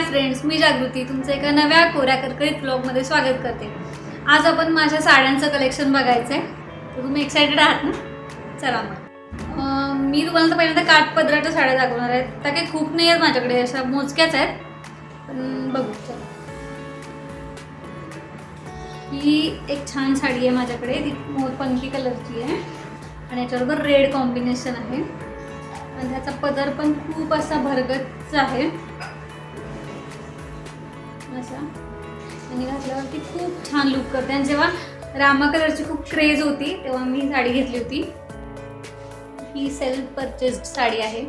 Friends, मी जागृती तुमचं एका नव्या कोऱ्या करकरीत ब्लॉगमध्ये स्वागत करते। आज आपण माझ्या साड्यांचं कलेक्शन बघायचं आहे, तर तुम्ही एक्साइटेड आहात ना? चला मग मी तुम्हाला तर पहिल्यांदा काठपदराच्या साड्या दाखवणार आहे। त्या काही खूप नाही आहेत माझ्याकडे, अशा मोजक्याच आहेत, पण बघू चला। ही एक छान साडी आहे माझ्याकडे, ती मोरपंखी कलरची आहे आणि याच्याबरोबर रेड कॉम्बिनेशन आहे आणि त्याचा पदर पण खूप असा भरगच्च आहे असा, आणि घातल्यावरती खूप छान लुक करते। आणि जेव्हा रामा कलरची खूप क्रेज होती तेव्हा मी ही साडी घेतली होती। ही सेल्फ परचेस्ड साडी आहे।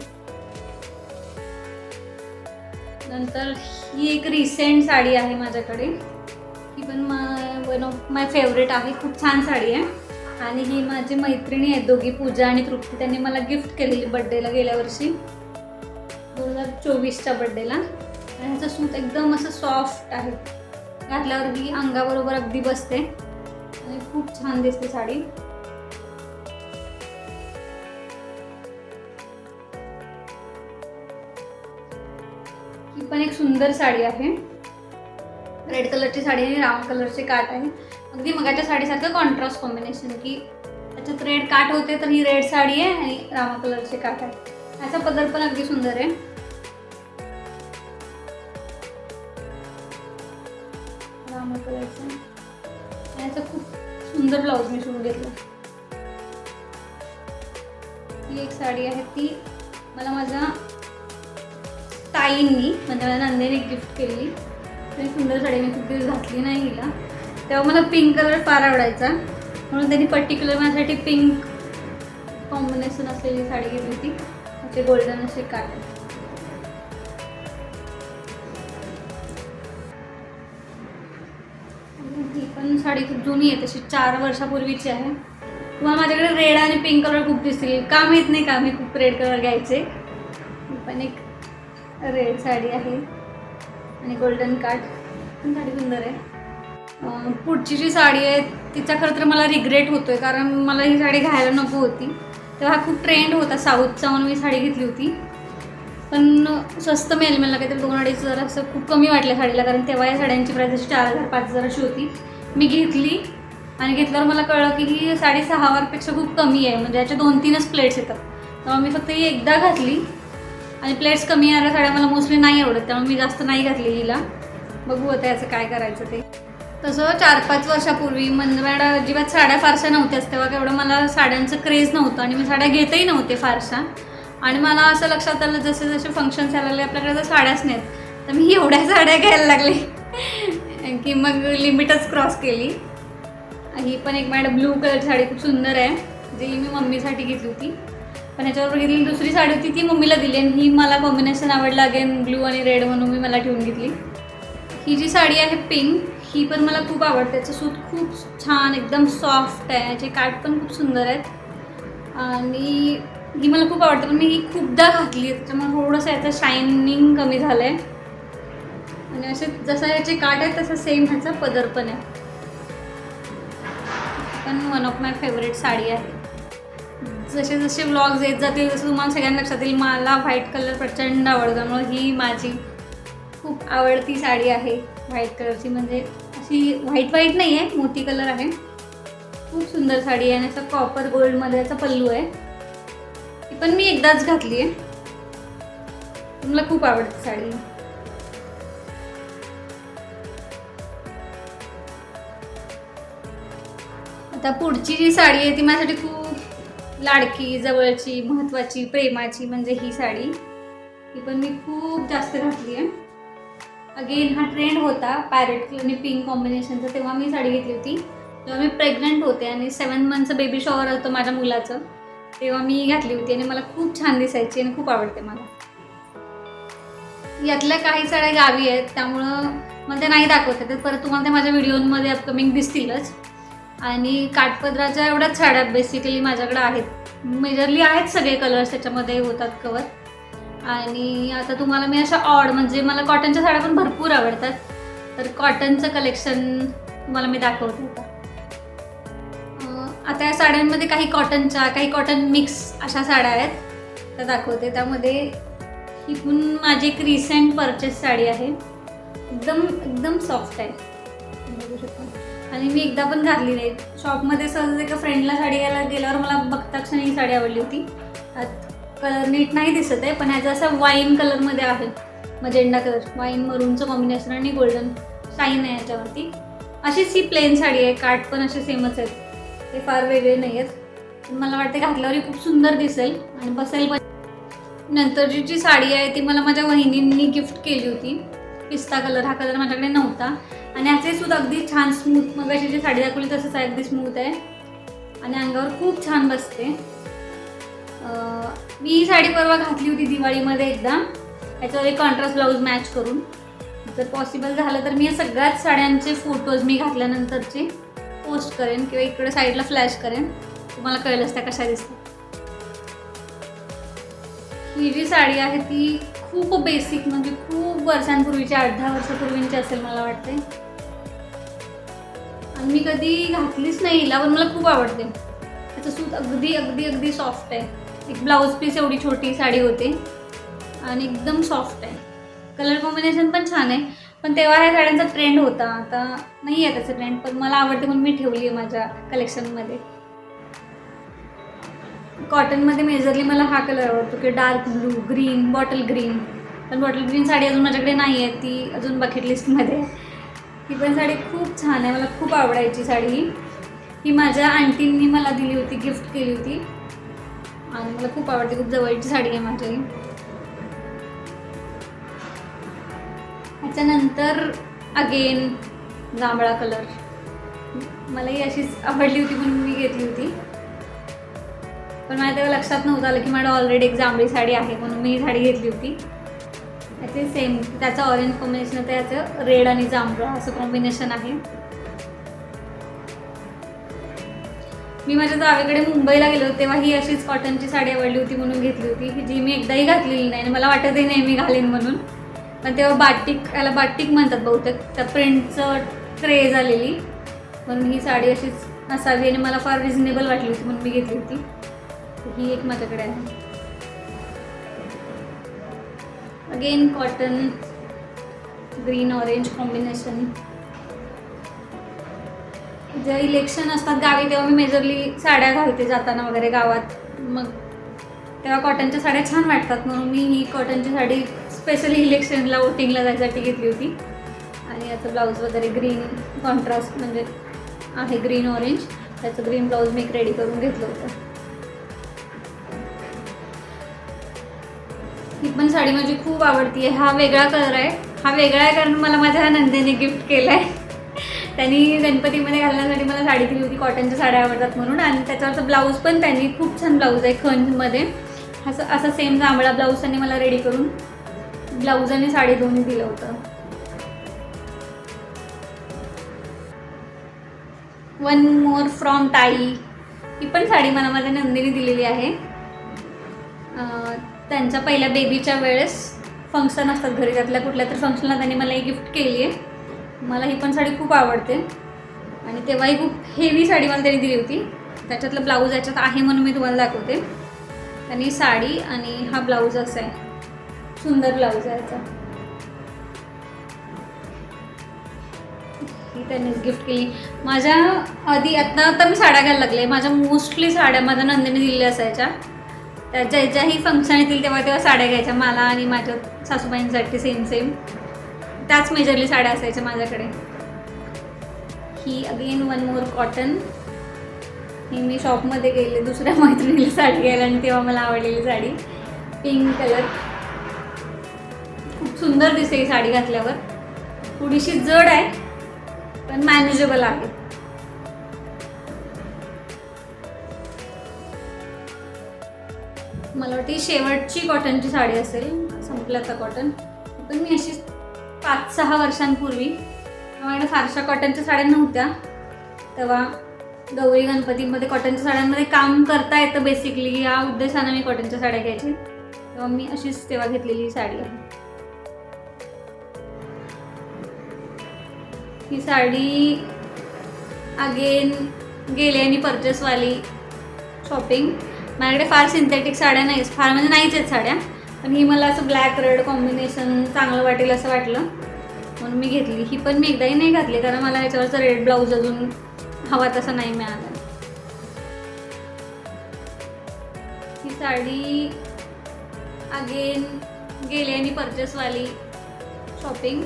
नंतर ही एक रिसेंट साडी आहे माझ्याकडे, ही पण वन ऑफ माय फेवरेट आहे, खूप छान साडी आहे। आणि ही माझी मैत्रिणी आहेत दोघी, पूजा आणि तृप्ती, त्यांनी मला गिफ्ट केलेली बर्थडेला गेल्या वर्षी 2024च्या बर्थडेला। आणि ह्याचं सूत एकदम असं सॉफ्ट आहे, घातल्यावर ही अंगाबरोबर अगदी बसते आणि खूप छान दिसते साडी। ही पण एक सुंदर साडी आहे, रेड कलरची साडी आणि रामा कलरचे काठ आहे, अगदी मगाच्या साडीसारखं कॉन्ट्रास्ट कॉम्बिनेशन की त्याच्यात रेड काठ होते, तर ही रेड साडी आहे आणि रामा कलरचे काठ आहे। ह्याचा पदर पण अगदी सुंदर आहे। रामा कलरचा ह्याचा खूप सुंदर ब्लाउज मी शिवून घेतला। ही एक साडी आहे, ती मला माझ्या ताईंनी म्हणजे माझ्या नंदेने गिफ्ट केली। तरी सुंदर साडी, मी खूप दिवस घातली नाही हिला, तेव्हा मला पिंक कलर फार आवडायचा म्हणून त्यांनी पर्टिक्युलर माझ्यासाठी पिंक कॉम्बिनेशन असलेली साडी घेतली होती, त्याचे गोल्डन असे काठ। ही पण साडी खूप जुनी आहे, तशी 4 वर्षापूर्वीची आहे। तुम्हाला माझ्याकडे रेड आणि पिंक कलर खूप दिसतील, का माहीत नाही का मी खूप रेड कलर घ्यायचे। ही पण एक रेड साडी आहे आणि गोल्डन काठ, पण साडी सुंदर आहे। पुढची जी साडी आहे तिचा खरं तर मला रिग्रेट होतोय, कारण मला ही साडी घ्यायला नको होती। तेव्हा खूप ट्रेंड होता साऊथचा म्हणून मी साडी घेतली होती, पण स्वस्त मिळेल मला काहीतरी 2-2.5 असं खूप कमी वाटलं साडीला, कारण तेव्हा या साड्यांची प्राईस अशी 4,000-5,000 अशी होती। मी घेतली आणि घेतल्यावर मला कळलं की ही साडी 6,000पेक्षा खूप कमी आहे, म्हणजे याच्या 2-3च प्लेट्स येतात। तेव्हा मी फक्त ही एकदा घातली आणि प्लेट्स कमी येणाऱ्या साड्या मला मोस्टली नाही आवडत, त्यामुळे मी जास्त नाही घातली हिला। बघू आता याचं काय करायचं ते। तसं 4-5 वर्षापूर्वी मंदवाडा अजिबात साड्या फारशा नव्हत्याच, तेव्हा केवढं मला साड्यांचं क्रेज नव्हतं आणि मी साड्या घेतही नव्हते फारशा। आणि मला असं लक्षात आलं जसे जसे फंक्शन्स यायला लागले आपल्याकडे जर साड्याच नाहीत, तर मी एवढ्या साड्या घ्यायला लागले की मग लिमिटच क्रॉस केली। ही पण एक माझ्या ब्लू कलरची साडी खूप सुंदर आहे, जी मी मम्मीसाठी घेतली होती, पण ह्याच्याबरोबर घेतलेली दुसरी साडी होती ती मम्मीला दिली आणि ही मला कॉम्बिनेशन आवडलं, अगेन ब्लू आणि रेड म्हणून मी मला ठेवून घेतली। ही जी साडी आहे पिंक, ही पण मला खूप आवडते, त्याचं सूत खूप छान एकदम सॉफ्ट आहे, याचे काठ पण खूप सुंदर आहेत आणि ही मला खूप आवडते, पण मी ही खूपदा घातली आहे त्याच्यामुळे थोडंसं याचं शायनिंग कमी झालं आहे। आणि असे जसं याचे काठ आहेत तसं सेम ह्याचा पदर पण आहे, पण one of my favourite sari आहे। जसे जसे व्लॉग्स येत जातील तसं तुम्हाला सगळ्यांना लक्षात येईल मला व्हाईट कलर प्रचंड आवडतो, त्यामुळे ही माझी खूप आवडती साडी आहे व्हाईट कलरची। म्हणजे अशी व्हाईट नाही आहे, मोती कलर आहे, खूप सुंदर साडी आहे आणि असं कॉपर गोल्डमध्ये याचा पल्लू आहे। ती पण मी एकदाच घातली आहे, मला खूप आवडते साडी। आता पुढची जी साडी आहे ती माझ्यासाठी खूप लाडकी, जवळची, महत्त्वाची, प्रेमाची म्हणजे ही साडी। ही पण मी खूप जास्त घातली आहे। अगेन हा ट्रेंड होता पॅरेट आणि पिंक कॉम्बिनेशनचा, तेव्हा मी साडी घेतली होती तेव्हा मी प्रेग्नंट होते आणि 7 मंथचं बेबी शॉवर होतं माझ्या मुलाचं, तेव्हा मी घातली होती आणि मला खूप छान दिसायची आणि खूप आवडते मला। यातल्या काही साड्या गावी आहेत त्यामुळं मला ते नाही दाखवत आहे, तर परत तुम्हाला ते माझ्या व्हिडिओमध्ये अपकमिंग दिसतीलच। आणि काठपदराच्या एवढ्याच साड्या बेसिकली माझ्याकडे आहेत, मेजरली आहेत सगळे कलर्स त्याच्यामध्ये होतात कवर। आणि आता तुम्हाला मी अशा ऑड म्हणजे मला कॉटनच्या साड्या पण भरपूर आवडतात, तर कॉटनचं कलेक्शन तुम्हाला मी दाखवते आता। या साड्यांमध्ये काही कॉटनच्या काही कॉटन मिक्स अशा साड्या आहेत त्या दाखवते। त्यामध्ये ही पण माझी एक रिसेंट परचेस साडी आहे. एकदम एकदम सॉफ्ट आहे, बघू शकता. आणि मी एकदा पण घातली नाही. शॉपमध्ये सहज एका फ्रेंडला साडी घ्यायला गेल्यावर मला बघता क्षणी ही साडी आवडली होती. कलर नीट नाही दिसत आहे, पण ह्याचा असा वाईन कलरमध्ये आहे, मजेंडा कलर, वाईन मरूनचं कॉम्बिनेशन आणि गोल्डन शाईन आहे याच्यावरती. अशीच ही प्लेन साडी आहे, काठ पण असे सेमच आहेत, ते फार वेगळे नाही आहेत. मला वाटते घातल्यावरही खूप सुंदर दिसेल आणि बसेल पण. नंतरची जी साडी आहे ती मला माझ्या वहिनींनी गिफ्ट केली होती. पिस्ता कलर, हा कलर माझ्याकडे नव्हता आणि ह्याचे सुद्धा अगदी छान स्मूथ, मग अशी जी साडी दाखवली तसंच आहे, अगदी स्मूथ आहे आणि अंगावर खूप छान बसते. मी ही साडी परवा घातली होती दिवाळीमध्ये एकदा, ह्याच्यावर एक कॉन्ट्रास्ट ब्लाऊज मॅच करून. जर पॉसिबल झालं तर मी या सगळ्याच साड्यांचे फोटोज मी घातल्यानंतरचे पोस्ट करेन किंवा इकडे साईडला फ्लॅश करेन, तुम्हाला कळलंच त्या कशा दिसतात. ही जी साडी आहे ती खूप बेसिक, म्हणजे खूप वर्षांपूर्वीची, 8-10 वर्षापूर्वींची असेल मला वाटते. आणि मी कधी घातलीच नाही हिला, पण मला खूप आवडते. त्याचं सूत अगदी अगदी अगदी सॉफ्ट आहे. एक ब्लाऊज पीस एवढी छोटी साडी होते आणि एकदम सॉफ्ट आहे. कलर कॉम्बिनेशन पण छान आहे, पण तेव्हा ह्या साड्यांचा ट्रेंड होता, आता नाही आहे त्याचा ट्रेंड, पण मला आवडते म्हणून मी ठेवली आहे माझ्या कलेक्शनमध्ये. कॉटनमध्ये मेजरली मला हा कलर आवडतो की dark blue, green, bottle green. पण बॉटल ग्रीन साडी अजून माझ्याकडे नाही आहे, ती अजून बकेट लिस्टमध्ये आहे. ही पण साडी खूप छान आहे, मला खूप आवडायची साडी. ही माझ्या आंटींनी मला दिली होती, गिफ्ट केली होती आणि मला खूप आवडते, खूप जवळची साडी आहे माझी. ह्याच्यानंतर अगेन जांभळा कलर, मलाही अशीच आवडली होती म्हणून मी घेतली होती, पण मला तेव्हा लक्षात नव्हतं आलं की माझ्या ऑलरेडी एक जांभळी साडी आहे म्हणून मी ही साडी घेतली होती. याचे सेम, त्याचं ऑरेंज कॉम्बिनेशन होतं, याचं रेड आणि जांभळा असं कॉम्बिनेशन आहे. मी माझ्या जावेकडे मुंबईला गेलो तेव्हा ही अशीच कॉटनची साडी आवडली होती म्हणून घेतली होती, की जी मी एकदाही घातलेली नाही आणि मला वाटतही नाही मी घालेन म्हणून. पण तेव्हा बाटिक, याला बाटिक म्हणतात बहुतेक, त्या प्रिंटचं क्रेज आलेली, म्हणून ही साडी अशीच असावी आणि मला फार रिझनेबल वाटली होती म्हणून मी घेतली होती. ही एक माझ्याकडे आहे. Again cotton, green orange combination. जेव्हा इलेक्शन असतात गावी तेव्हा मी मेजरली साड्या घालते जाताना वगैरे गावात, मग तेव्हा कॉटनच्या साड्या छान वाटतात म्हणून मी ही कॉटनची साडी स्पेशली इलेक्शनला वोटिंगला जायसाठी घेतली होती. आणि याचं ब्लाऊज वगैरे ग्रीन कॉन्ट्रास्ट म्हणजे आहे, ग्रीन ऑरेंज, त्याचं ग्रीन ब्लाऊज मी रेडी करून घेतलं होतं. ही पण साडी माझी खूप आवडती आहे. हा वेगळा कलर आहे, हा वेगळा आहे कारण मला माझ्या नंदेने गिफ्ट केला आहे. त्यांनी गणपतीमध्ये घालण्यासाठी मला साडी दिली होती, कॉटनच्या साड्या आवडतात म्हणून. आणि त्याच्यावरचं ब्लाऊज पण त्यांनी, खूप छान ब्लाऊज आहे खणमध्ये, असं सेम जांभळा ब्लाऊज त्यांनी मला रेडी करून ब्लाऊज आणि साडी दोन्ही दिलं होतं. वन मोर फ्रॉम ताई, ही पण साडी मला माझ्या नंदीने दिलेली आहे. त्यांच्या पहिल्या बेबीच्या वेळेस फंक्शन असतात घरी, त्यातल्या कुठल्या तर फंक्शनला त्यांनी मला ही गिफ्ट केली आहे. मला ही पण साडी खूप आवडते आणि तेव्हाही खूप हेवी साडी मला त्यांनी दिली होती. त्याच्यातलं ब्लाऊज याच्यात आहे म्हणून मी तुम्हाला दाखवते. आणि साडी आणि हा ब्लाऊज असा आहे, सुंदर ब्लाऊज आहे याचा, ही त्यांनीच गिफ्ट केली. माझ्या आधी आता मी साड्या घ्यायला लागले, माझ्या मोस्टली साड्या माझ्या नंदेने दिलेल्या असायच्या. त्या ज्याही फंक्शन येतील तेव्हा साड्या घ्यायच्या मला आणि माझ्या सासूबाईंसाठी सेम त्याच मेजरली साड्या असायच्या माझ्याकडे. ही अगेन वन मोर कॉटन. ही मी शॉपमध्ये गेले दुसऱ्या मैत्रिणीला साडी घ्यायला आणि तेव्हा मला आवडलेली साडी, पिंक कलर. खूप सुंदर दिसते ही साडी घातल्यावर. थोडीशी जड आहे पण मॅनेजेबल आहे. मला वाटते ही शेवटची कॉटनची साडी असेल, संपलं आता कॉटन. पण मी अशी 5-6 वर्षांपूर्वी, माझ्याकडे फारशा कॉटनच्या साड्या नव्हत्या, तेव्हा गौरी गणपतीमध्ये कॉटनच्या साड्यांमध्ये काम करता येतं बेसिकली, या उद्देशानं मी कॉटनच्या साड्या घ्यायची, तेव्हा मी अशीच तेव्हा घेतलेली साडी आहे. ही साडी अगेन गेले आणि परचेसवाली शॉपिंग. माझ्याकडे फार सिंथेटिक साड्या नाहीच, फार म्हणजे नाहीच आहेत साड्या, पण ही मला असं ब्लॅक रेड कॉम्बिनेशन चांगलं वाटेल असं वाटलं, म्हणून मी घेतली. ही पण मी एकदाही नाही घातली कारण मला ह्याच्यावरचा रेड ब्लाऊज अजून हवा तसा नाही मिळाला. ही साडी अगेन गेली आणि परचेसवाली शॉपिंग.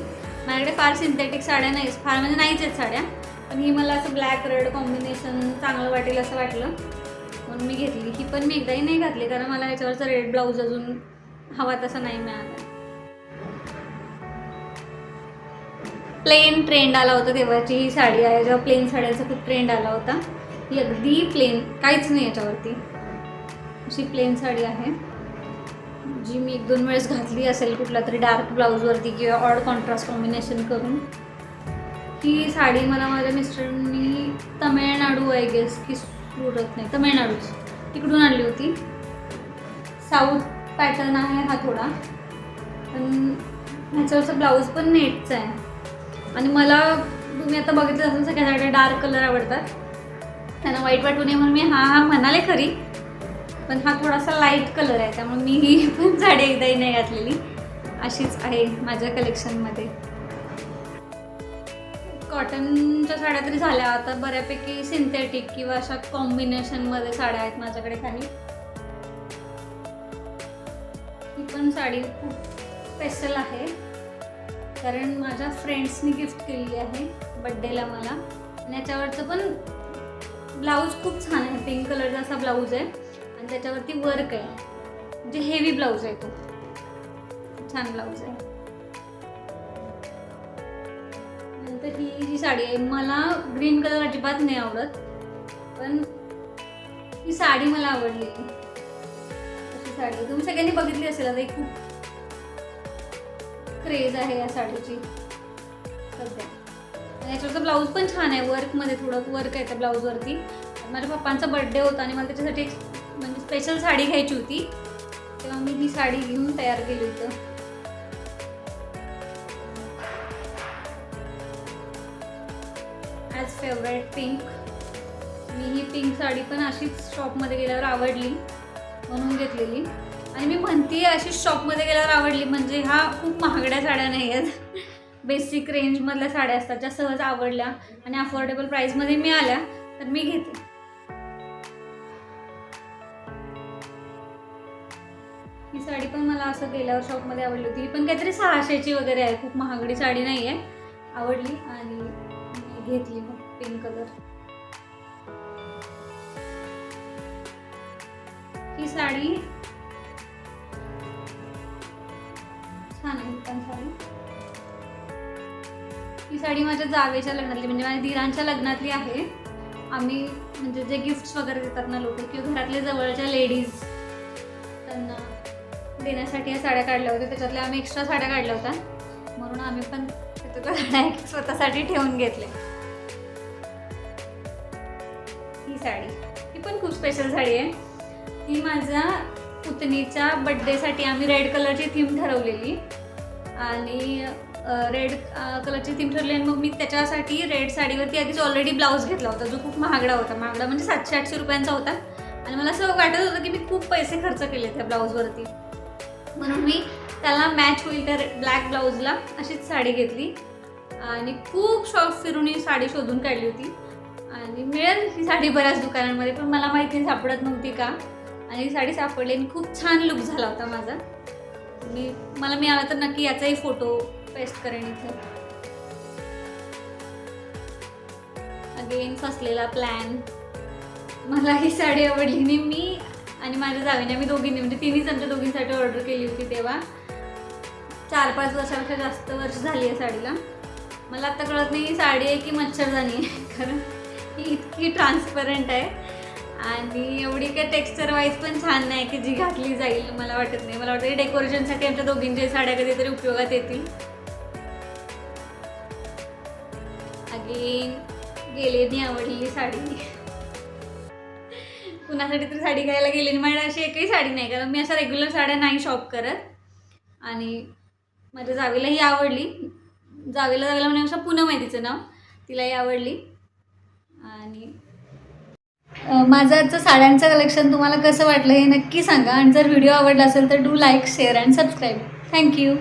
माझ्याकडे फार सिंथेटिक साड्या नाहीच, फार म्हणजे नाहीच आहेत साड्या, पण ही मला असं ब्लॅक रेड कॉम्बिनेशन चांगलं वाटेल असं वाटलं, म्हणून मी घेतली. ही पण मी एकदाही नाही घातली कारण मला ह्याच्यावरचा रेड ब्लाऊज अजून हवा तसा नाही मिळाला. प्लेन ट्रेंड आला होता तेव्हाची ही साडी आहे, जेव्हा प्लेन साड्यांचा खूप ट्रेंड आला होता. ही अगदी प्लेन, काहीच नाही याच्यावरती, अशी प्लेन साडी आहे जी मी 1-2 वेळेस घातली असेल कुठला तरी डार्क ब्लाऊजवरती किंवा ऑड कॉन्ट्रास्ट कॉम्बिनेशन करून. ही साडी मला माझ्या मिस्टरांनी तमिळनाडू आय गेस की सुरत नाही तमिळनाडूच तिकडून आणली होती. साऊथ पॅटर्न आहे हा थोडा, पण ह्याच्यावरचा ब्लाऊज पण नेटचा आहे. आणि मला तुम्ही आता बघितलं असेल सगळ्या साड्या डार्क कलर आवडतात, त्यांना वाईट वाटू नये म्हणून मी हा म्हणाले खरी, पण हा थोडासा लाईट कलर आहे त्यामुळे मी ही पण साडी एकदाही नाही घातलेली, अशीच आहे माझ्या कलेक्शनमध्ये. कॉटनच्या साड्या तरी झाल्या, आता बऱ्यापैकी सिंथेटिक किंवा अशा कॉम्बिनेशनमध्ये साड्या आहेत माझ्याकडे काही. ही पण साडी खूप स्पेशल आहे कारण माझ्या फ्रेंड्सनी गिफ्ट केलेली आहे बड्डेला मला, आणि याच्यावरचं पण ब्लाऊज खूप छान आहे. पिंक कलरचा असा ब्लाऊज आहे आणि त्याच्यावरती वर्क आहे, म्हणजे हेवी ब्लाऊज आहे, तो छान ब्लाऊज आहे. नंतर ही जी साडी आहे, मला ग्रीन कलर अजिबात नाही आवडत, पण ही साडी मला आवडली. अशी साडी तुम्ही सगळ्यांनी बघितली असेल, आता खूप क्रेज आहे या साडीची सध्या. आणि याच्यावरचा ब्लाऊज पण छान आहे, वर्कमध्ये थोडं वर्क आहे त्या ब्लाऊजवरती. माझ्या पप्पांचा बर्थडे होता आणि मला त्याच्यासाठी एक म्हणजे स्पेशल साडी घ्यायची होती, तेव्हा मी ही साडी घेऊन तयार केली होती. As favourite pink. मी ही पिंक साडी पण अशीच शॉपमध्ये गेल्यावर आवडली म्हणून घेतलेली, आणि मी म्हणते अशीच शॉपमध्ये गेल्यावर आवडली म्हणजे हा खूप महागड्या साड्या नाही आहेत, बेसिक रेंजमधल्या साड्या असतात ज्या सहज आवडल्या आणि अफोर्डेबल प्राईसमध्ये मिळाल्या तर मी घेते. ही साडी पण मला असं गेल्यावर शॉपमध्ये आवडली होती. ही पण काहीतरी 600ची वगैरे आहे, खूप महागडी साडी नाही आहे, आवडली आणि मी घेतली मग पिंक कलर. ही साडी छान आहे पण साडी. ही साडी माझ्या जावेच्या लग्नातली म्हणजे माझ्या दिरांच्या लग्नातली आहे. आम्ही म्हणजे जे गिफ्ट्स वगैरे देतात ना लोक किंवा घरातले जवळच्या लेडीज त्यांना देण्यासाठी या साड्या काढल्या होत्या, त्याच्यातल्या आम्ही एक्स्ट्रा साड्या काढल्या होत्या म्हणून आम्ही पण त्याच्यातल्या साड्या स्वतःसाठी ठेवून घेतल्या. ही साडी ही पण खूप स्पेशल साडी आहे. ही माझ्या पुतणीच्या बड्डेसाठी आम्ही रेड कलरची थीम ठरवलेली आणि रेड कलरची थीम ठरवली आणि मग मी त्याच्यासाठी रेड साडीवरती आधीच ऑलरेडी ब्लाऊज घेतला होता जो खूप महागडा होता, महागडा म्हणजे 700-800 रुपयांचा होता आणि मला असं वाटत होतं की मी खूप पैसे खर्च केले त्या ब्लाऊजवरती, म्हणून मी त्याला मॅच होईल त्या ब्लॅक ब्लाऊजला अशीच साडी घेतली आणि खूप शॉप फिरून ही साडी शोधून काढली होती आणि मिळेल ही साडी बऱ्याच दुकानांमध्ये पण मला माहिती सापडत नव्हती का, आणि ही साडी सापडली आणि खूप छान लुक झाला होता माझा. मला मिळाला तर नक्की याचाही फोटो पेस्ट करेन इथे. अगेन फसलेला प्लॅन. मला ही साडी आवडली नाही, मी आणि माझ्या जावेने आम्ही दोघींनी म्हणजे तिन्हीच आमच्या दोघींसाठी ऑर्डर केली होती तेव्हा 4-5 वर्षापेक्षा जास्त वर्ष झाली आहे साडीला. मला आता कळत नाही ही साडी आहे की मच्छरदाणी आहे, कारण ही इतकी ट्रान्सपरंट आहे आणि एवढी काय टेक्स्चर वाईज पण छान नाही की जी घातली जाईल, मला वाटत नाही. मला वाटतं डेकोरेशनसाठी आमच्या दोघींच्या साड्या कधीतरी उपयोगात येतील. अगेन गेलेली आवडलेली साडी, कुणासाठी तरी साडी घ्यायला गेली आणि माझ्या अशी एकही साडी नाही कारण मी अशा रेग्युलर साड्या नाही शॉप करत आणि माझ्या जावेलाही आवडली. जावेला म्हणजे अशा पूनम आहे तिचं नाव, तिलाही आवडली आणि माझं आजचं साड्यांचं कलेक्शन तुम्हाला कसं वाटलं हे नक्की सांगा आणि जर व्हिडिओ आवडला असेल तर do like share and subscribe. Thank you.